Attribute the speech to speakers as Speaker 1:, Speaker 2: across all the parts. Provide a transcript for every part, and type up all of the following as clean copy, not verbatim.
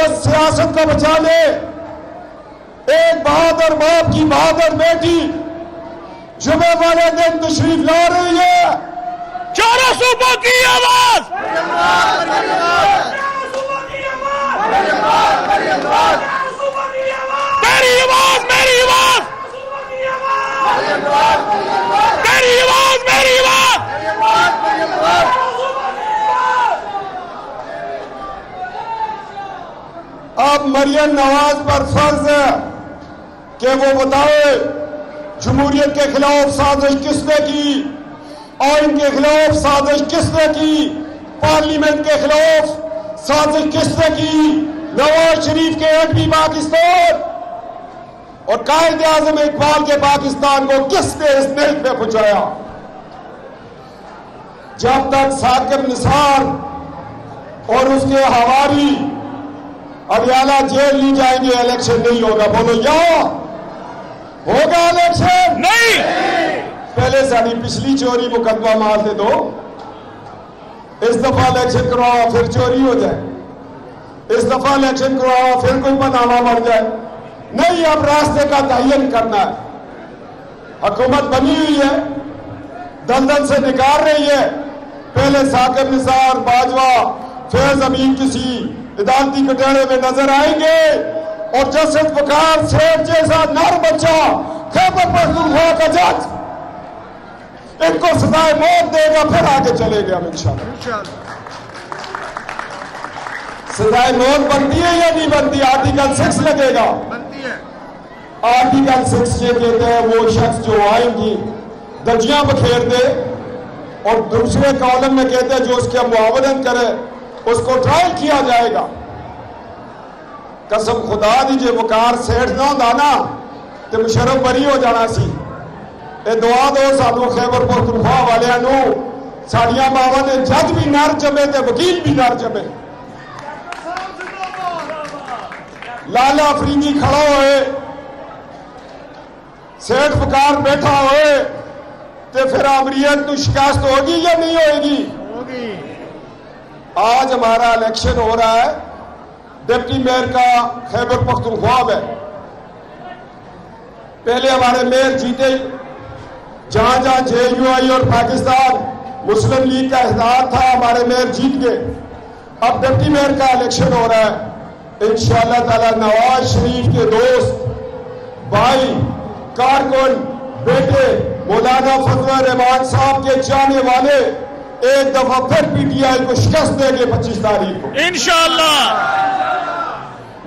Speaker 1: उस सियासत को बचा ले। एक बहादुर बाप की बहादुर बेटी जुमे वाले दिन तशरीफ ला रही है।
Speaker 2: चारों सूबों की आवाज, मेरी आवाज, मेरी आवाज, मेरी आवाज, मेरी आवाज, मेरी आवाज।
Speaker 1: अब मरियम नवाज पर फर्ज है कि वो बताए जमहूरियत के खिलाफ साजिश किसने की, आइन के खिलाफ साजिश किसने की, पार्लियामेंट के खिलाफ साजिश किसने की, नवाज शरीफ के एमपी पाकिस्तान और कायदे आजम इकबाल के पाकिस्तान को किसने इस नेक में पहुंचाया। जब तक साकिब निसार और उसके हवारी अडियाला जेल नहीं जाएंगे इलेक्शन नहीं होगा। बोलो या होगा इलेक्शन?
Speaker 2: नहीं।
Speaker 1: पहले सारी पिछली चोरी मुकदमा मार दे दो, इस दफा इलेक्शन करवाओ फिर चोरी हो जाए, इस दफा इलेक्शन करवाओ फिर कोई बनाना बढ़ जाए। नहीं, अब रास्ते का तयन करना है। हुकूमत बनी हुई है, दलदल से निकाल रही है। पहले साकिब निसार, बाजवा, फैज अमीन किसी अदालती कटहरे में नजर आएंगे और जस्टिस वकार शेख जैसा नर बच्चा खैबर पख्तूनख्वा का जज इनको सजाए मौत देगा, फिर आगे चलेगा हम इंशाल्लाह। सजाए मौत बनती है या नहीं बनती? आर्टिकल 6 लगेगा,
Speaker 3: बनती है।
Speaker 1: आर्टिकल 6 ये कहते हैं वो शख्स जो आएंगी दर्जियां बखेर दे, और दूसरे कॉलम में कहते हैं जो उसके मुआवनत करे उसको ट्रायल किया जाएगा। कसम खुदा दीजिए वकार सेठ ना होता ना तो मुशर्रफ बरी हो जाना सी। ये दुआ दो सानू खैबर पख्तूनख्वा वालियां नू, साड़ियां मावां ने जज भी नर जमे ते वकील भी नर जमे। लाला फरीदी खड़ा होए, सेठ वकार बैठा होए तो फिर अमरीत को शिकायत होगी या नहीं होगी? आज हमारा इलेक्शन हो रहा है डिप्टी मेयर का खैबर पख्तूनख्वा में। पहले हमारे मेयर जीते, जहां जहां JUI और पाकिस्तान मुस्लिम लीग का इत्तेहाद था हमारे मेयर जीत गए। अब डिप्टी मेयर का इलेक्शन हो रहा है। इंशाअल्लाह ताला नवाज शरीफ के दोस्त, भाई, कारकुन, बेटे मौलाना फजल रहमान साहब के चाहने वाले एक दफा फिर PTI को शिकस्त देंगे 25 तारीख को
Speaker 2: इंशाअल्लाह।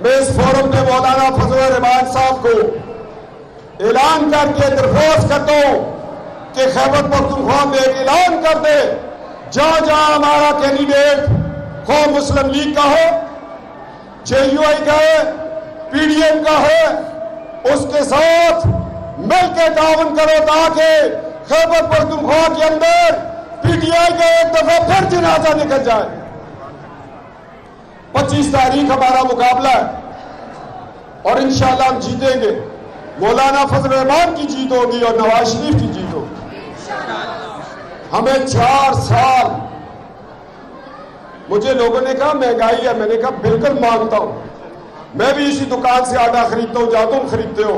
Speaker 1: मैं इस फोरम पे मौलाना फजल रहमान साहब को ऐलान करके दरख्वास्त करता हूं कि खैबर पख्तूनख्वा में एक ऐलान कर दे, जहां जहां हमारा कैंडिडेट खो मुस्लिम लीग का हो, JUI का है, PDM का है, उसके साथ मिलकर ताउन करो ताकि खैबर पख्तूनख्वा के अंदर PTI का एक दफा फिर जनाजा निकल जाए। 25 तारीख हमारा मुकाबला है और इंशाअल्लाह हम जीतेंगे। मौलाना फजल रहमान की जीत होगी और नवाज शरीफ की जीत होगी। हमें 4 साल, मुझे लोगों ने कहा महंगाई है, मैंने कहा बिल्कुल मानता हूं, मैं भी इसी दुकान से आटा खरीदता हूं जहां तुम खरीदते हो,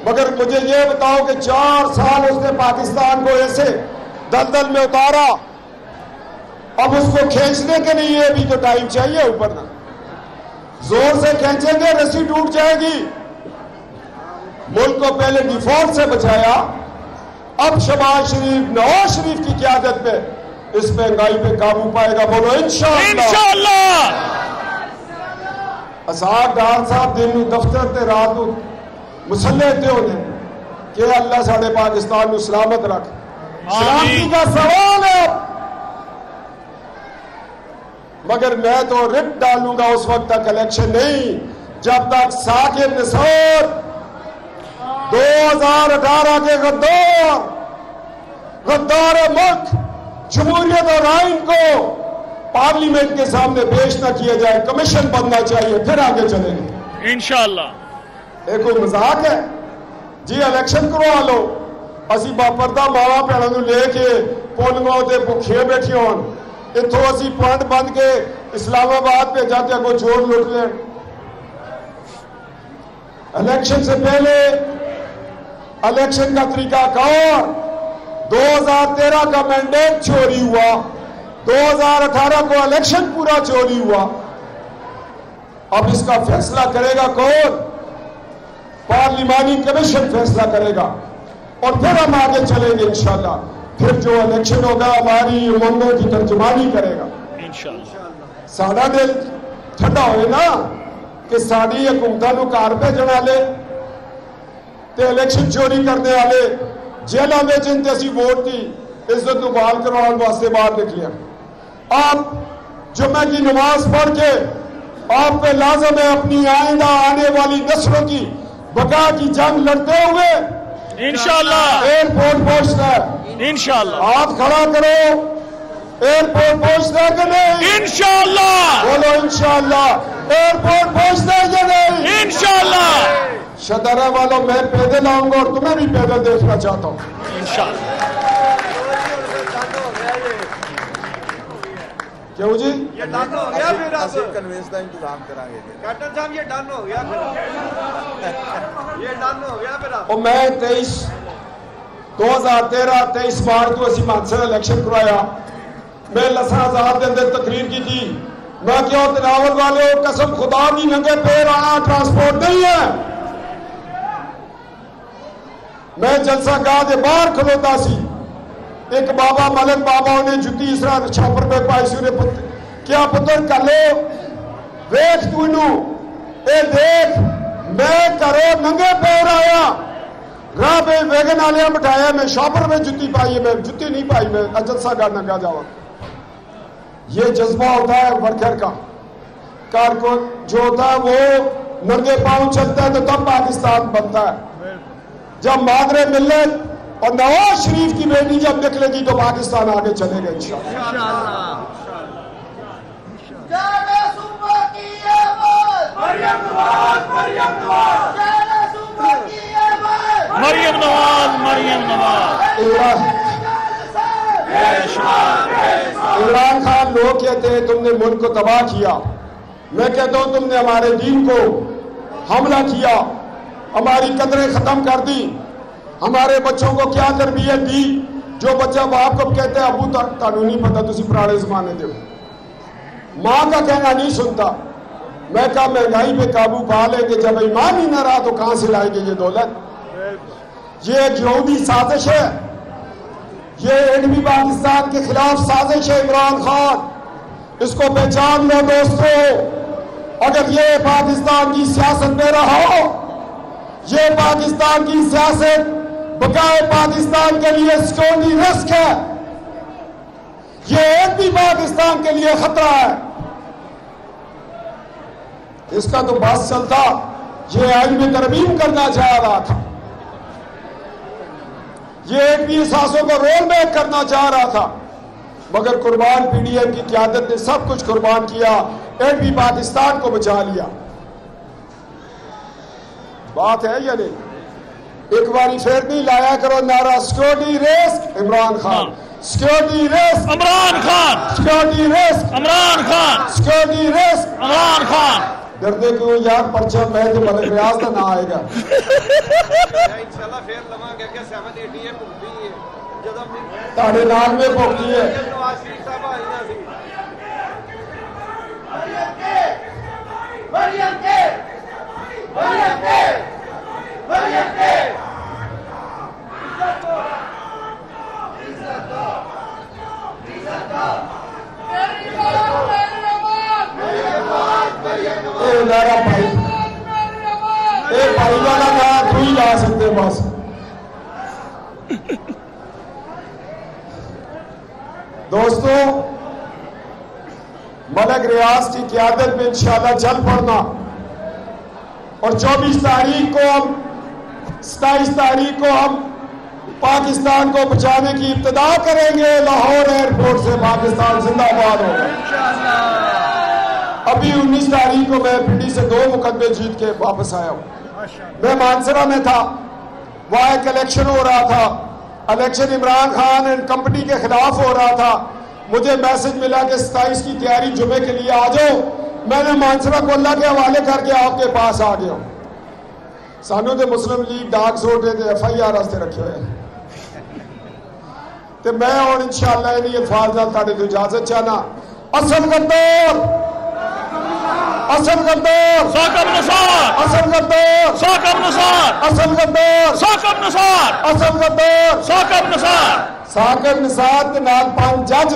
Speaker 1: मगर मुझे यह बताओ कि 4 साल उसने पाकिस्तान को ऐसे दलदल में उतारा, अब उसको खींचने के लिए भी तो टाइम चाहिए। ऊपर ना जोर से खींचेंगे रस्सी टूट जाएगी। मुल्क को पहले डिफॉल्ट से बचाया, अब शहबाज शरीफ, नवाज शरीफ की क़यादत में इस महंगाई पे काबू पाएगा। बोलो इंशाअल्लाह। असाद डार साहब दिन दफ्तर ते रात मुसल्ले ते होते कि अल्लाह साढ़े पाकिस्तान को सलामत रख। सलामती का सवाल है, मगर मैं तो रिट डालूंगा उस वक्त तक इलेक्शन नहीं जब तक साकिब निसार 2018 के गद्दार मुल्क जमहूरियत और आइन को पार्लियामेंट के सामने पेश न किया जाए। कमीशन बनना चाहिए, फिर आगे चलेंगे
Speaker 2: इंशाअल्लाह।
Speaker 1: एक कोई मजाक है जी? इलेक्शन करवा लो, असी बापरदा मावा भैनों को लेके पोलिंगों से भुखे बैठे हो, इतों असी पॉइंट बंद के इस्लामाबाद पे जाके कोई चोर लुट लें। इलेक्शन से पहले इलेक्शन का तरीकाकार 2013 का मैंडेट चोरी हुआ, 2018 को इलेक्शन पूरा चोरी हुआ। अब इसका फैसला करेगा कौन? पार्लिमानी कमीशन फैसला करेगा और फिर हम आगे चलेंगे इंशाल्लाह। फिर जो इलेक्शन होगा हमारी उमंगों की तर्जुमानी करेगा
Speaker 2: इंशाल्लाह।
Speaker 1: साडा दिल ठंडा होए ना कि साडी हुकूमतां नूं घर भेजण वाले ते इलेक्शन चोरी करने वाले जेलों में जिनते असी वोट की इज्जत नूं बहाल करवाने वास्ते बाहर निकलिया। आप जुम्मे की नमाज पढ़ के आप पे लाजम है अपनी आइंदा आने वाली नस्लों की बका की जंग लड़ते हुए
Speaker 2: इंशाल्लाह
Speaker 1: एयरपोर्ट पहुंचना है।
Speaker 2: इंशाल्लाह
Speaker 1: हाथ खड़ा करो, एयरपोर्ट पहुंचना है कि नहीं?
Speaker 2: इंशाल्लाह
Speaker 1: बोलो इंशाल्लाह। एयरपोर्ट पहुंचना है कि नहीं?
Speaker 2: इंशाल्लाह
Speaker 1: शदारा वालों, मैं पैदल आऊंगा और तुम्हें भी पैदल देखना चाहता हूं
Speaker 2: इंशाल्लाह।
Speaker 1: क्यों जी?
Speaker 3: ये डन हो गया फिर अब
Speaker 4: कन्वेंस का इंतजाम करांगे।
Speaker 3: कैप्टन साहब ये डन हो गया फिर ये डन हो गया फिर अब
Speaker 1: और मैं 2013-23 मार्च को असी मानसर इलेक्शन करवाया। मैं लसा आजाद के अंदर तकरीर की थी। मैं क्यों तनावल वाले हो, कसम खुदा की नंगे पैर आना ट्रांसपोर्ट नहीं है। मैं जलसा गाह के बाहर खलोता सी, एक बाबा मलक बाबा ने जुत्ती इस तरह छापर पे पाई सी। क्या पुत्र कलो वेख तू ए देख, मैं करो नंगे पैर आया, राह पे वेगन आलिया बिठाया, मैं शॉपर में जुत्ती पाई है, मैं जुत्ती नहीं पाई, मैं जलसा गाह नंगा जावा। ये जज्बा होता है वर्कर का, कारकुन जो होता है वो नंगे पांव चलता है तो तब पाकिस्तान बनता है। जब मादरे मिल्लत और नवाज शरीफ की बेटी जब निकलेगी तो पाकिस्तान आगे चलेगा इंशाअल्लाह।
Speaker 2: मरियम नवाज मरियम नवाज।
Speaker 1: इमरान खान लोग कहते हैं तुमने मुल्क को तबाह किया, मैं कहता हूं तुमने हमारे दीन को हमला किया, हमारी कदरें खत्म कर दी, हमारे बच्चों को क्या तरबियत दी। जो बच्चा बाप को कहते हैं अबू कानूनी पता तुसी पुराने जमाने दे, मां का कहना नहीं सुनता। मैं कहा महंगाई पे काबू पा लेंगे, जब ईमान ही ना रहा तो कहां से लाएंगे ये दौलत? ये एक यहूदी साजिश है, ये एडमी पाकिस्तान के खिलाफ साजिश है। इमरान खान इसको पहचान लो दोस्तों। अगर ये पाकिस्तान की सियासत में रहो, ये पाकिस्तान की सियासत बकाए पाकिस्तान के लिए सिक्योरिटी रिस्क है, ये एडमी पाकिस्तान के लिए खतरा है। इसका तो बस चलता, ये आइन में तरमीम करना चाह रहा था, ये एडमी सासों को रोल बैक करना चाह रहा था, मगर कुर्बान पीडीएम की क़यादत ने सब कुछ कुर्बान किया, एडमी पाकिस्तान को बचा लिया। बात है या नहीं? एक बारी फिर नहीं लाया करो नारा security risk Imran Khan, security risk
Speaker 2: Imran Khan,
Speaker 1: security risk
Speaker 2: Imran Khan,
Speaker 1: security risk
Speaker 2: Imran Khan.
Speaker 1: डरते क्यों यार? पर्चा मैं तो मलक रियाज का ना आएगा।
Speaker 3: इंशाल्लाह फिर लवांगे कि 780 भुगती है जदों
Speaker 1: ताड़े नाल में भुगती है।
Speaker 3: नवाज शरीफ साहब आई ना सी
Speaker 1: नारा भाई, भाई वाला नारा तू ही ला सकते बस। दोस्तों, मलक रियाज की क़यादत में इंशाअल्लाह चल पड़ना और 24 तारीख को हम 27 तारीख को हम पाकिस्तान को बचाने की इब्तिदा करेंगे। लाहौर एयरपोर्ट से पाकिस्तान जिंदाबाद होगा। अभी 19 तारीख को मैं पिंडी से 2 मुकदमे जीत के वापस आया हूं। मैं मानसरा में था, वहां एक इलेक्शन हो रहा था, election Imran Khan and company के खिलाफ हो रहा था। मुझे मैसेज मिला कि 27 की तैयारी जुमे के लिए आ जाओ। मैंने मानसरा को अल्लाह के हवाले करके आपके पास आ गया। सानू तो मुस्लिम लीग डाक सोटे ते FIR वास्ते रखे हुए ते मैं हुण इंशाअल्लाह इन्हीं अल्फाज नाल तुहाडे तो इजाजत चाहना। असल गद्दार, असल गद्दार,
Speaker 2: साकब नुसार,
Speaker 1: असल गद्दार,
Speaker 2: साकब नुसार,
Speaker 1: असल गद्दार,
Speaker 2: साकब नुसार,
Speaker 1: असल गद्दार,
Speaker 2: साकब नुसार।
Speaker 1: साकब निसार के नाल 5 जज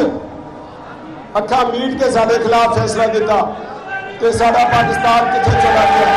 Speaker 1: अखा मीट के साडे खिलाफ फैसला दिता कि साडा पाकिस्तान किथे चला गया।